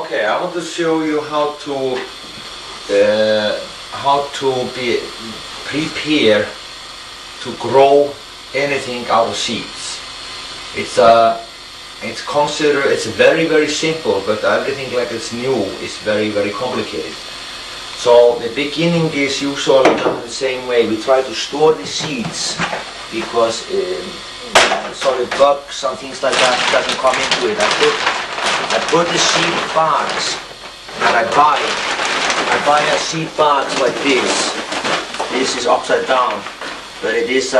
Okay, I want to show you how to prepare to grow anything out of seeds. It's very simple, but everything like it's new is very complicated. So the beginning is usually done the same way. We try to store the seeds because so the bugs and things like that doesn't come into it. I put the seed bags that I buy a seed bags like this. This is upside down, but it's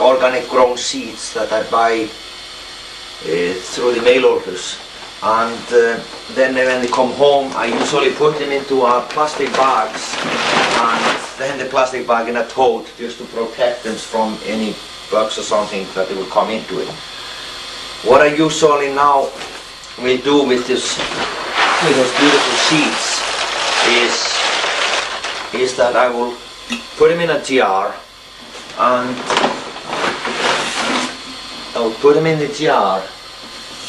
organic grown seeds that I buy through the mail orders. And then when they come home, I usually put them into plastic bags, and then the plastic bag in a tote just to protect them from any bugs or something that they will come into it. What I usually now will do with those beautiful seeds is that I will put them in a jar, and I will put them in the jar,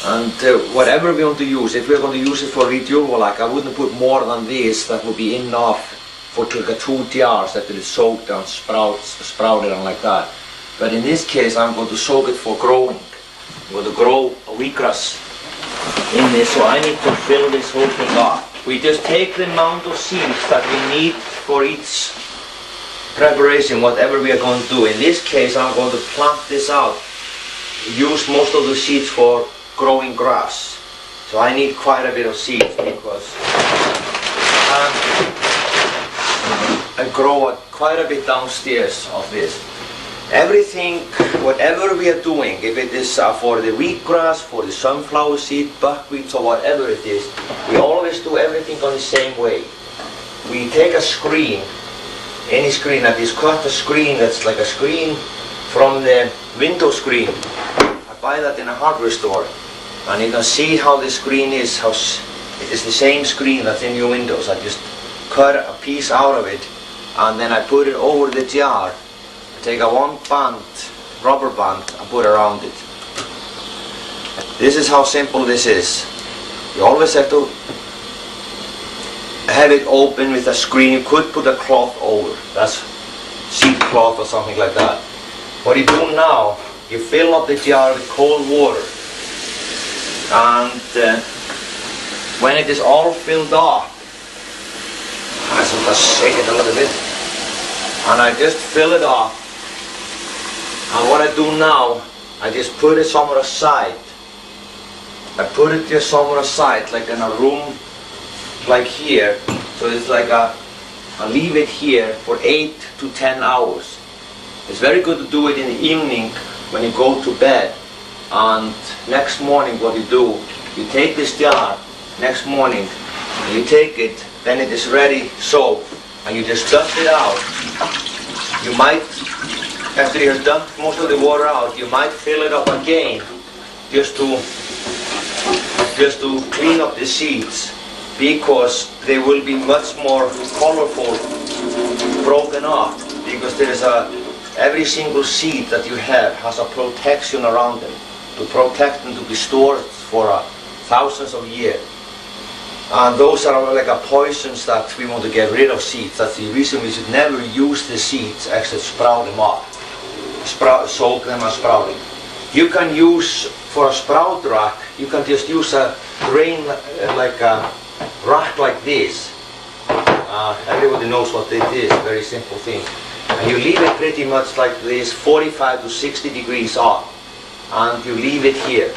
and whatever we want to use. If we're going to use it for renewal, like I wouldn't put more than this. That would be enough for 2 jars that will soak and sprouted and like that. But in this case, I'm going to soak it for growing. I'm going to grow wheatgrass in this, so I need to fill this whole thing up. We just take the amount of seeds that we need for each preparation, whatever we are going to do. In this case, I'm going to plant this out. Use most of the seeds for growing grass. So I need quite a bit of seeds because I grow quite a bit downstairs of this. Everything, whatever we are doing, if it is for the wheatgrass, for the sunflower seed, buckwheat, or whatever it is, we always do everything on the same way. We take a screen, any screen that is cut a screen that's like a screen from the window screen. I buy that in a hardware store, and you can see how the screen is. How it is the same screen that's in your windows. I just cut a piece out of it, and then I put it over the jar. Take a rubber band, and put around it. This is how simple this is. You always have to have it open with a screen. You could put a cloth over. That's seed cloth or something like that. What you do now, you fill up the jar with cold water. And when it is all filled up, I just shake it a little bit. And I just fill it up. And what I do now, I just put it somewhere aside. I put it just somewhere aside, like in a room, like here. So it's like I leave it here for 8 to 10 hours. It's very good to do it in the evening when you go to bed. And next morning what you do, you take this jar next morning, and you take it, then it is ready soaked, and you just dust it out. You might, after you have dumped most of the water out, you might fill it up again just to clean up the seeds, because they will be much more colorful broken up, because there is every single seed that you have has a protection around them to protect them to be stored for thousands of years. And those are like poisons that we want to get rid of seeds. That's the reason we should never use the seeds, actually sprout them up. Soak them and sprout them. You can use, for a sprout rack, you can just use a grain, like a rack like this. Everybody knows what it is, very simple thing. And you leave it pretty much like this, 45 to 60 degrees up. And you leave it here.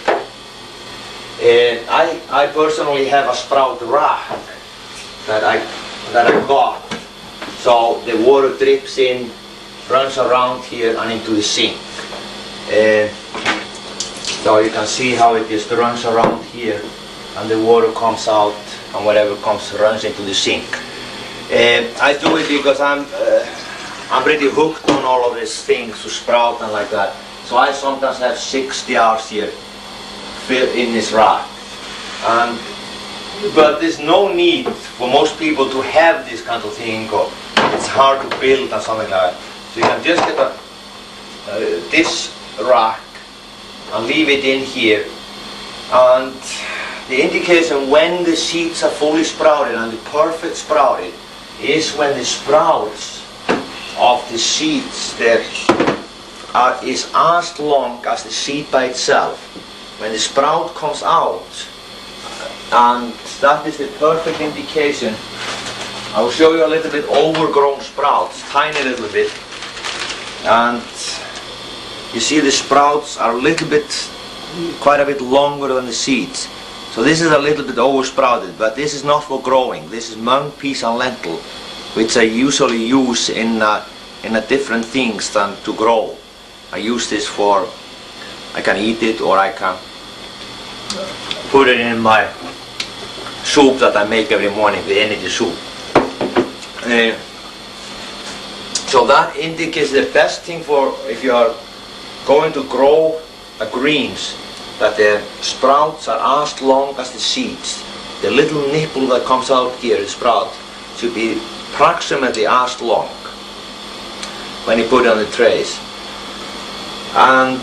I personally have a sprout rack that I got. So the water drips in, runs around here and into the sink. So you can see how it just runs around here, and the water comes out, and whatever runs into the sink. I do it because I'm pretty hooked on all of these things to sprout and like that. So I sometimes have 6 jars here filled in this rack. But there's no need for most people to have this kind of thing. It's hard to build and something like that. So you can just get this rack and leave it in here. And the indication when the seeds are fully sprouted and the perfect sprouted is when the sprouts of the seeds that is as long as the seed by itself. When the sprout comes out, and that is the perfect indication. I will show you a little bit overgrown sprouts, tiny little bit, and you see the sprouts are a little bit, quite a bit longer than the seeds. So this is a little bit oversprouted, but this is not for growing. This is mung, peas and lentil, which I usually use in different things than to grow. I use this for, I can eat it or I can put it in my soup that I make every morning, the energy soup. So that indicates the best thing for if you are going to grow greens, that the sprouts are as long as the seeds. The little nipple that comes out here, the sprout, should be approximately as long when you put it on the trays. And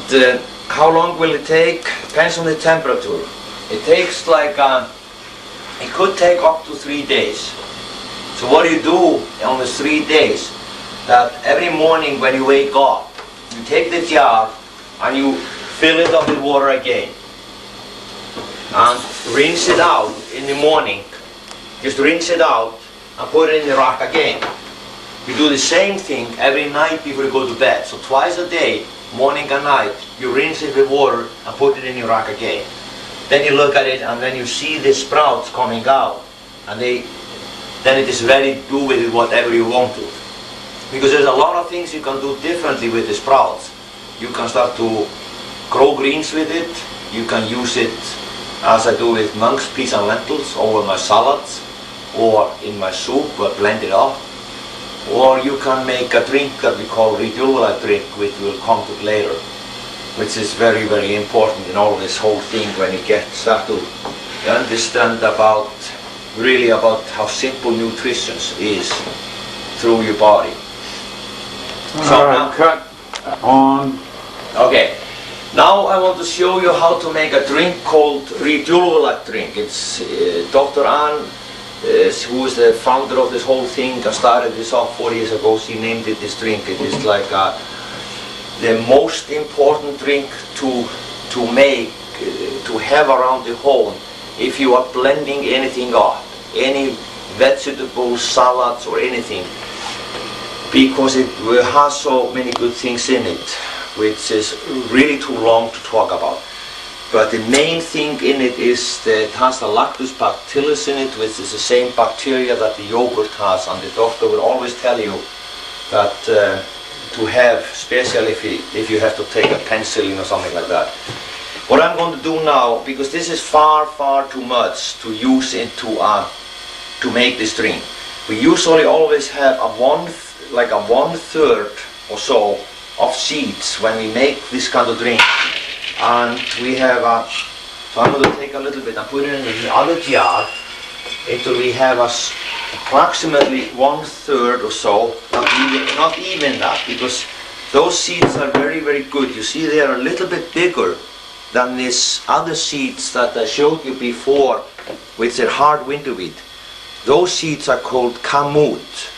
how long will it take? Depends on the temperature. It takes like, it could take up to 3 days. So what do you do on the 3 days? That every morning when you wake up, you take the jar and you fill it up with water again. And rinse it out in the morning. Just rinse it out and put it in the rack again. You do the same thing every night before you go to bed. So twice a day, morning and night, you rinse it with water and put it in your rack again. Then you look at it and then you see the sprouts coming out. And then it is ready to do with it whatever you want to. Because there's a lot of things you can do differently with the sprouts. You can start to grow greens with it. You can use it as I do with munks, peas and lentils over my salads or in my soup, blend it up. Or you can make a drink that we call Rico drink, which we'll come to later, which is very, very important in all this whole thing when you start to understand about, really about how simple nutrition is through your body. So now, cut on. Okay, now I want to show you how to make a drink called Rico drink. It's Dr.Ann, who is the founder of this whole thing, and started this off 4 years ago. She named it this drink. It is like the most important drink to make, to have around the home if you are blending anything up, any vegetables, salads or anything, because it has so many good things in it, which is really too long to talk about. But the main thing in it is that it has the lactobacillus in it, which is the same bacteria that the yogurt has, and the doctor will always tell you that to have, especially if you have to take a penicillin or something like that. What I'm going to do now, because this is far, far too much to use into to make this drink. We usually always have like a 1/3 or so of seeds when we make this kind of drink. And we have so I'm going to take a little bit and put it in the other jar until we have approximately 1/3 or so, not even that, because those seeds are very, very good. You see they are a little bit bigger than these other seeds that I showed you before, which are hard winter wheat. Those seeds are called kamut,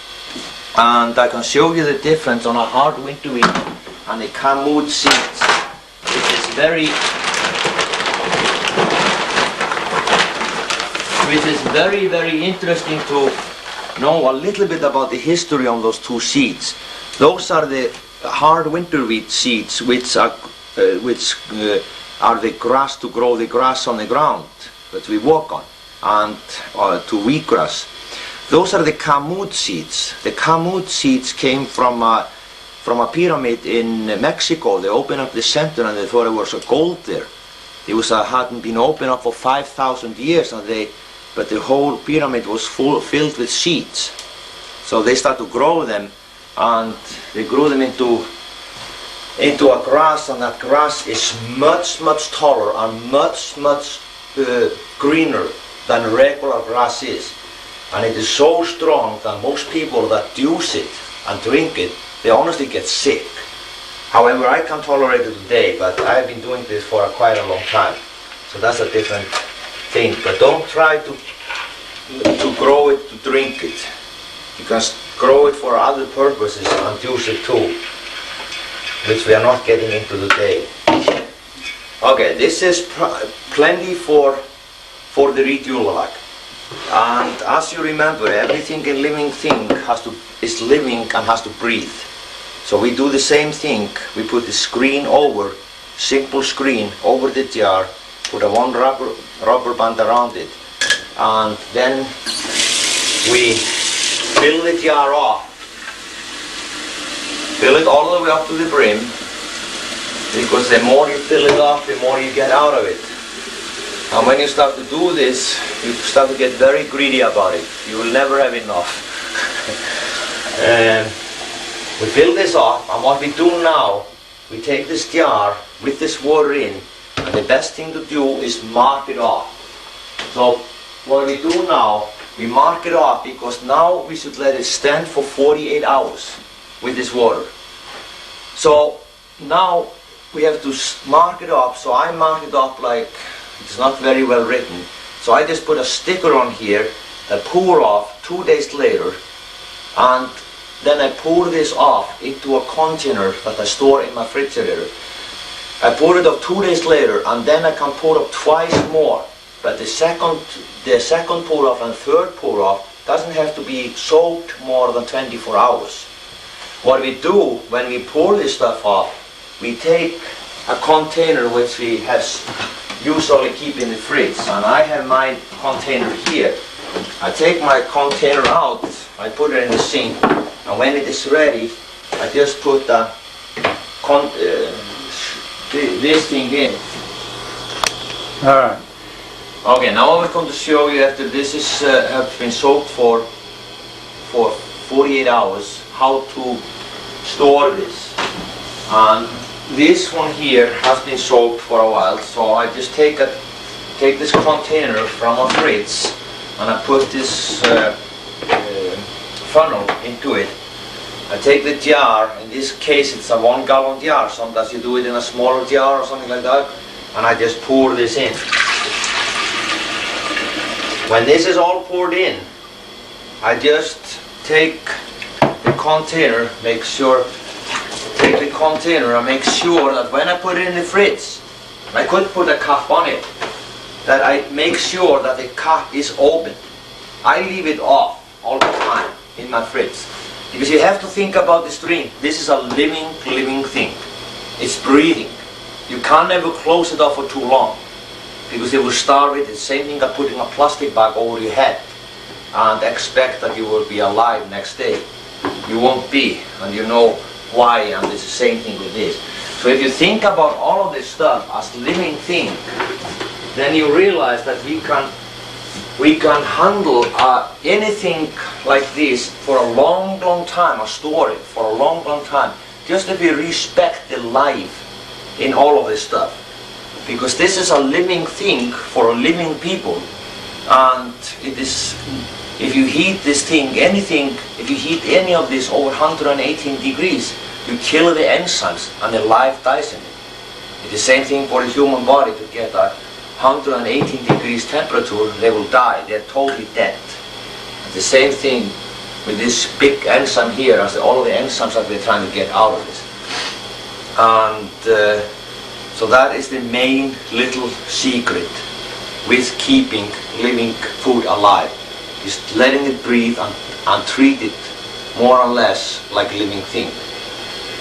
and I can show you the difference on a hard winter wheat and the kamut seeds. Which is very, very interesting to know a little bit about the history of those two seeds. Those are the hard winter wheat seeds, which are the grass, to grow the grass on the ground that we walk on, and to wheatgrass. Those are the kamut seeds. The kamut seeds came from a pyramid in Mexico. They opened up the center and they thought there was a gold there. It hadn't been opened up for 5,000 years, but the whole pyramid was filled with seeds. So they started to grow them, and they grew them into a grass, and that grass is much, much taller and much, much greener than regular grass is. And it is so strong that most people that use it and drink it, they honestly get sick. However, I can tolerate it today, but I've been doing this for quite a long time. So that's a different thing. But don't try to grow it to drink it. You can grow it for other purposes and use it too, which we are not getting into today. Okay, this is plenty for the redual. And as you remember, everything in living thing is living and has to breathe. So we do the same thing. We put the screen over, simple screen over the jar, put a one rubber band around it, and then we fill the jar off. Fill it all the way up to the brim, because the more you fill it up, the more you get out of it. And when you start to do this, you start to get very greedy about it. You will never have enough. We fill this up, and what we do now, we take this jar with this water in, and the best thing to do is mark it off. So what we do now, we mark it off, because now we should let it stand for 48 hours with this water. So now we have to mark it up. So I mark it up like, it's not very well written. So I just put a sticker on here that pour off 2 days later, and then I pour this off into a container that I store in my refrigerator. I pour it up 2 days later, and then I can pour up twice more. But the second pour off and third pour off doesn't have to be soaked more than 24 hours. What we do when we pour this stuff off, we take a container which we have usually keep in the fridge, and I have my container here. I take my container out, I put it in the sink, and when it is ready, I just put this thing in. Alright. Okay, now I'm going to show you, after this is has been soaked for 48 hours, how to store this. And this one here has been soaked for a while, so I just take this container from a fridge, and I put this funnel into it. I take the jar, in this case it's a 1 gallon jar, sometimes you do it in a smaller jar or something like that, and I just pour this in. When this is all poured in, I just take the container, take the container and make sure that when I put it in the fridge, I could put a cap on it, that I make sure that the cap is open. I leave it off all the time in my fridge, because you have to think about this drink. This is a living thing. It's breathing. You can't ever close it off for too long, because it will starve it. It's the same thing as putting a plastic bag over your head and expect that you will be alive next day. You won't be, and you know why, and it's the same thing with this. So if you think about all of this stuff as living thing, then you realize that we can handle anything like this for a long time, or store it for a long time, just if we respect the life in all of this stuff. Because this is a living thing for a living people, and it is, if you heat this thing, if you heat any of this over 118 degrees, you kill the enzymes and the life dies in it. It's the same thing for the human body. To get a 118 degrees temperature, they will die. They're totally dead. It's the same thing with this big enzyme here, as all of the enzymes that we're trying to get out of this. And so that is the main little secret with keeping living food alive. Just letting it breathe and treat it more or less like a living thing.